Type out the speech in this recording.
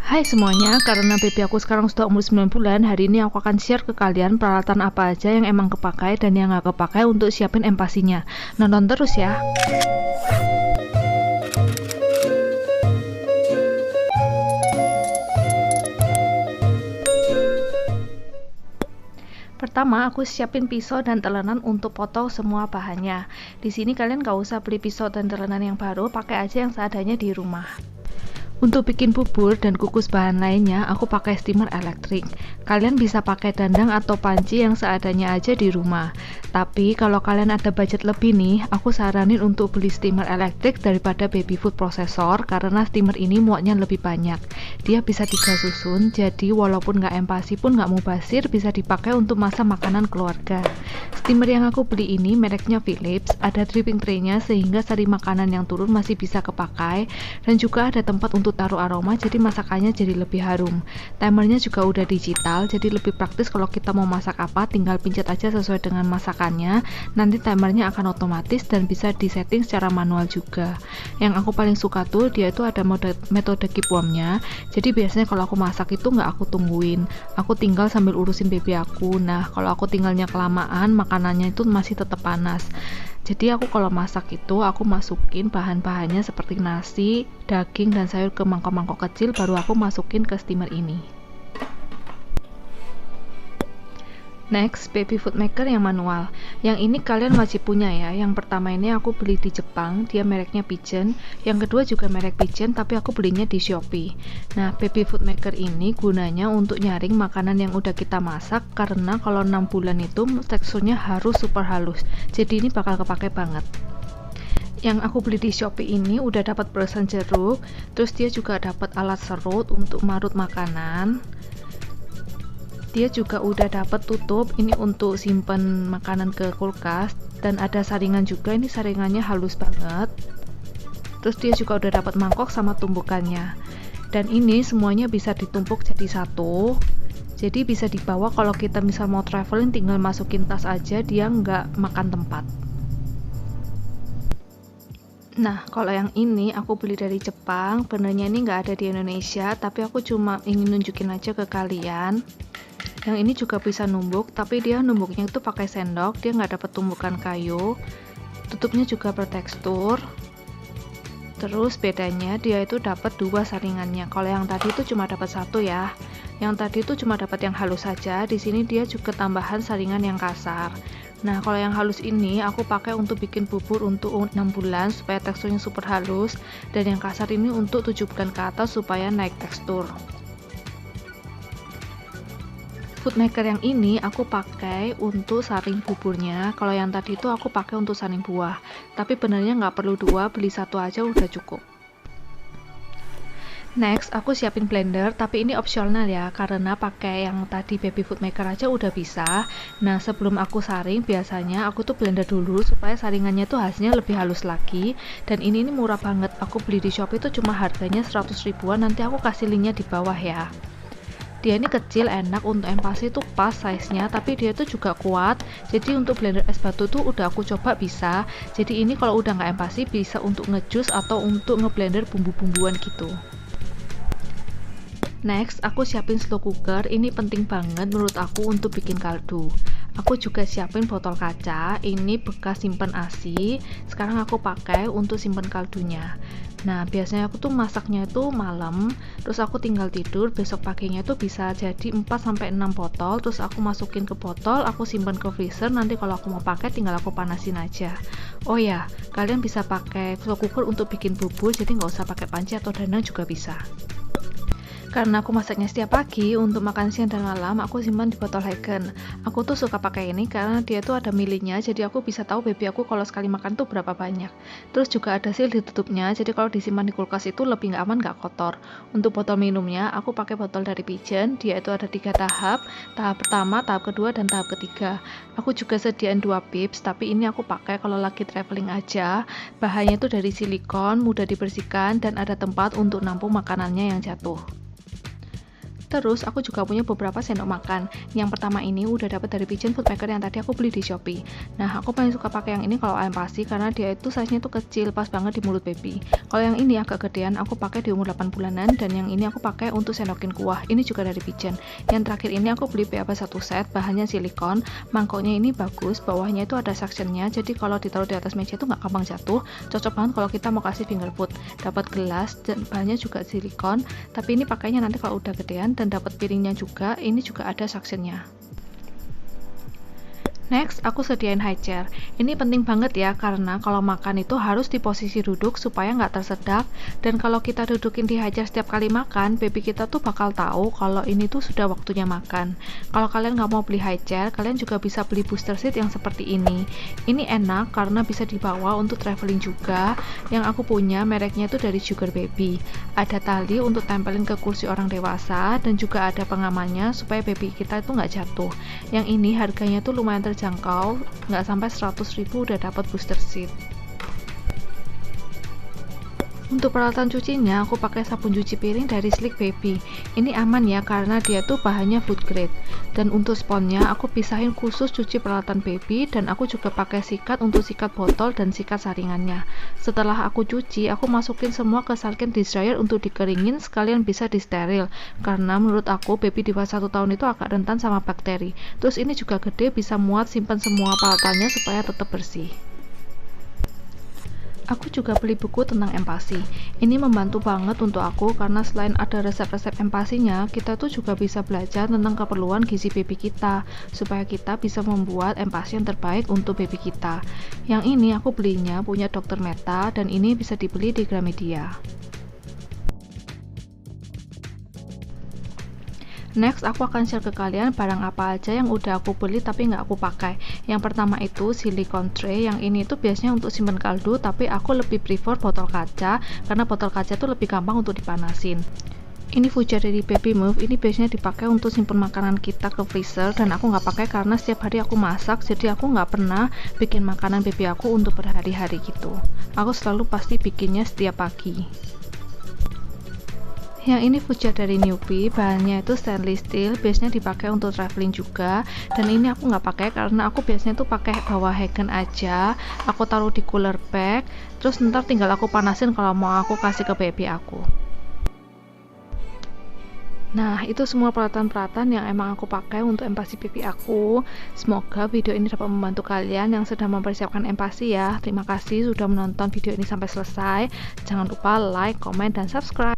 Hai semuanya, karena baby aku sekarang sudah umur 9 bulan, hari ini aku akan share ke kalian peralatan apa aja yang emang kepakai dan yang gak kepakai untuk siapin empasinya. Nonton terus ya. Pertama, aku siapin pisau dan telenan untuk potong semua bahannya. Di sini kalian gak usah beli pisau dan telenan yang baru, pakai aja yang seadanya di rumah. Untuk bikin bubur dan kukus bahan lainnya, aku pakai steamer elektrik. Kalian bisa pakai dandang atau panci yang seadanya aja di rumah. Tapi kalau kalian ada budget lebih nih, aku saranin untuk beli steamer elektrik daripada baby food processor karena steamer ini muatnya lebih banyak. Dia bisa 3 susun, jadi walaupun nggak empasi pun nggak mubazir, bisa dipakai untuk masak makanan keluarga. Steamer yang aku beli ini mereknya Philips, ada dripping tray-nya sehingga sari makanan yang turun masih bisa kepakai, dan juga ada tempat untuk taruh aroma jadi masakannya jadi lebih harum. Timernya juga udah digital, jadi lebih praktis kalau kita mau masak apa, tinggal pencet aja sesuai dengan masakannya, nanti timernya akan otomatis dan bisa disetting secara manual juga. Yang aku paling suka tuh, dia itu ada metode keep warm-nya, jadi biasanya kalau aku masak itu nggak aku tungguin, aku tinggal sambil urusin baby aku. Nah, kalau aku tinggalnya kelamaan, makanannya itu masih tetap panas. Jadi aku kalau masak itu aku masukin bahan-bahannya seperti nasi, daging, dan sayur ke mangkok-mangkok kecil, baru aku masukin ke steamer ini. Next, baby food maker yang manual. Yang ini kalian wajib punya ya. Yang pertama ini aku beli di Jepang, dia mereknya Pigeon. Yang kedua juga merek Pigeon, tapi aku belinya di Shopee. Nah, baby food maker ini gunanya untuk nyaring makanan yang udah kita masak, karena kalau 6 bulan itu teksturnya harus super halus. Jadi ini bakal kepake banget. Yang aku beli di Shopee ini udah dapat peresan jeruk, terus dia juga dapat alat serut untuk marut makanan. Dia juga udah dapat tutup ini untuk simpen makanan ke kulkas, dan ada saringan juga, ini saringannya halus banget. Terus dia juga udah dapat mangkok sama tumpukannya, dan ini semuanya bisa ditumpuk jadi satu, jadi bisa dibawa kalau kita misal mau traveling, tinggal masukin tas aja, dia nggak makan tempat. Nah, kalau yang ini aku beli dari Jepang, benernya ini nggak ada di Indonesia, tapi aku cuma ingin nunjukin aja ke kalian. Yang ini juga bisa numbuk, tapi dia numbuknya itu pakai sendok, dia nggak dapat tumbukan kayu. Tutupnya juga bertekstur. Terus bedanya dia itu dapat 2 saringannya. Kalau yang tadi itu cuma dapat 1 ya. Yang tadi itu cuma dapat yang halus saja. Di sini dia juga tambahan saringan yang kasar. Nah, kalau yang halus ini aku pakai untuk bikin bubur untuk 6 bulan supaya teksturnya super halus, dan yang kasar ini untuk 7 bulan ke atas supaya naik tekstur. Food maker yang ini aku pakai untuk saring buburnya. Kalau yang tadi itu aku pakai untuk saring buah. Tapi benernya nggak perlu 2, beli 1 aja udah cukup. Next, aku siapin blender, tapi ini opsional ya, karena pakai yang tadi baby food maker aja udah bisa. Nah, sebelum aku saring, biasanya aku tuh blender dulu supaya saringannya tuh hasilnya lebih halus lagi. Dan ini murah banget, aku beli di Shopee itu cuma harganya 100 ribuan, nanti aku kasih linknya di bawah ya. Dia ini kecil, enak, untuk empasi tuh pas size-nya, tapi dia tuh juga kuat. Jadi untuk blender es batu tuh udah aku coba bisa. Jadi ini kalau udah nggak empasi bisa untuk ngejus atau untuk ngeblender bumbu-bumbuan gitu. Next, aku siapin slow cooker. Ini penting banget menurut aku untuk bikin kaldu. Aku juga siapin botol kaca. Ini bekas simpen ASI. Sekarang aku pakai untuk simpen kaldunya. Nah, biasanya aku tuh masaknya itu malam, terus aku tinggal tidur, besok paginya itu bisa jadi 4-6 botol, terus aku masukin ke botol, aku simpan ke freezer, nanti kalau aku mau pakai tinggal aku panasin aja. Oh ya, kalian bisa pakai slow cooker untuk bikin bubur, jadi nggak usah pakai panci atau dandang juga bisa. Karena aku masaknya setiap pagi, untuk makan siang dan malam aku simpan di botol Heineken. Aku tuh suka pakai ini karena dia tuh ada milinya, jadi aku bisa tahu baby aku kalau sekali makan tuh berapa banyak. Terus juga ada seal ditutupnya, jadi kalau disimpan di kulkas itu lebih nggak aman, nggak kotor. Untuk botol minumnya, aku pakai botol dari Pigeon, dia itu ada 3 tahap, tahap pertama, tahap kedua, dan tahap ketiga. Aku juga sediain 2 pips, tapi ini aku pakai kalau lagi traveling aja. Bahannya itu dari silikon, mudah dibersihkan, dan ada tempat untuk nampung makanannya yang jatuh. Terus aku juga punya beberapa sendok makan. Yang pertama ini udah dapat dari Pigeon Food Maker yang tadi aku beli di Shopee. Nah, aku paling suka pakai yang ini kalau ayam pasi karena dia itu size-nya tuh kecil, pas banget di mulut baby. Kalau yang ini agak gedean, aku pakai di umur 8 bulanan, dan yang ini aku pakai untuk sendokin kuah. Ini juga dari Pigeon. Yang terakhir ini aku beli BAP 1 set, bahannya silikon. Mangkoknya ini bagus, bawahnya itu ada suctionnya, jadi kalau ditaruh di atas meja itu nggak gampang jatuh. Cocok banget kalau kita mau kasih finger food. Dapat gelas dan bahannya juga silikon, tapi ini pakainya nanti kalau udah gedean, dan dapat piringnya juga. Ini juga ada suctionnya. Next, aku sediain high chair. Ini penting banget ya, karena kalau makan itu harus di posisi duduk supaya nggak tersedak. Dan kalau kita dudukin di high chair setiap kali makan, baby kita tuh bakal tahu kalau ini tuh sudah waktunya makan. Kalau kalian nggak mau beli high chair, kalian juga bisa beli booster seat yang seperti ini. Ini enak karena bisa dibawa untuk traveling juga. Yang aku punya mereknya itu dari Sugar Baby. Ada tali untuk tempelin ke kursi orang dewasa, dan juga ada pengamannya supaya baby kita itu nggak jatuh. Yang ini harganya tuh lumayan terjangkau, nggak sampai 100.000 udah dapat booster seat. Untuk peralatan cucinya, aku pakai sabun cuci piring dari Slick Baby. Ini aman ya, karena dia tuh bahannya food grade. Dan untuk sponnya, aku pisahin khusus cuci peralatan baby, dan aku juga pakai sikat untuk sikat botol dan sikat saringannya. Setelah aku cuci, aku masukin semua ke Sunken Dish Dryer untuk dikeringin, sekalian bisa disteril. Karena menurut aku, baby di bawah 1 tahun itu agak rentan sama bakteri. Terus ini juga gede, bisa muat simpan semua peralatannya supaya tetap bersih. Aku juga beli buku tentang empati. Ini membantu banget untuk aku karena selain ada resep-resep empatinya, kita tuh juga bisa belajar tentang keperluan gizi baby kita, supaya kita bisa membuat empati yang terbaik untuk baby kita. Yang ini aku belinya punya Dr. Meta, dan ini bisa dibeli di Gramedia. Next, aku akan share ke kalian barang apa aja yang udah aku beli tapi nggak aku pakai. Yang pertama itu silicone tray. Yang ini tuh biasanya untuk simpan kaldu, tapi aku lebih prefer botol kaca karena botol kaca tuh lebih gampang untuk dipanasin. Ini Fuja dari Baby Move. Ini biasanya dipakai untuk simpan makanan kita ke freezer, dan aku nggak pakai karena setiap hari aku masak, jadi aku nggak pernah bikin makanan baby aku untuk berhari-hari gitu. Aku selalu pasti bikinnya setiap pagi. Yang ini Fuja dari Newbie, bahannya itu stainless steel, biasanya dipakai untuk traveling juga. Dan ini aku nggak pakai karena aku biasanya tuh pakai bawa Hagen aja, aku taruh di cooler bag, terus ntar tinggal aku panasin kalau mau aku kasih ke baby aku. Nah, itu semua peralatan-peralatan yang emang aku pakai untuk empati baby aku. Semoga video ini dapat membantu kalian yang sedang mempersiapkan empati ya. Terima kasih sudah menonton video ini sampai selesai. Jangan lupa like, komen, dan subscribe.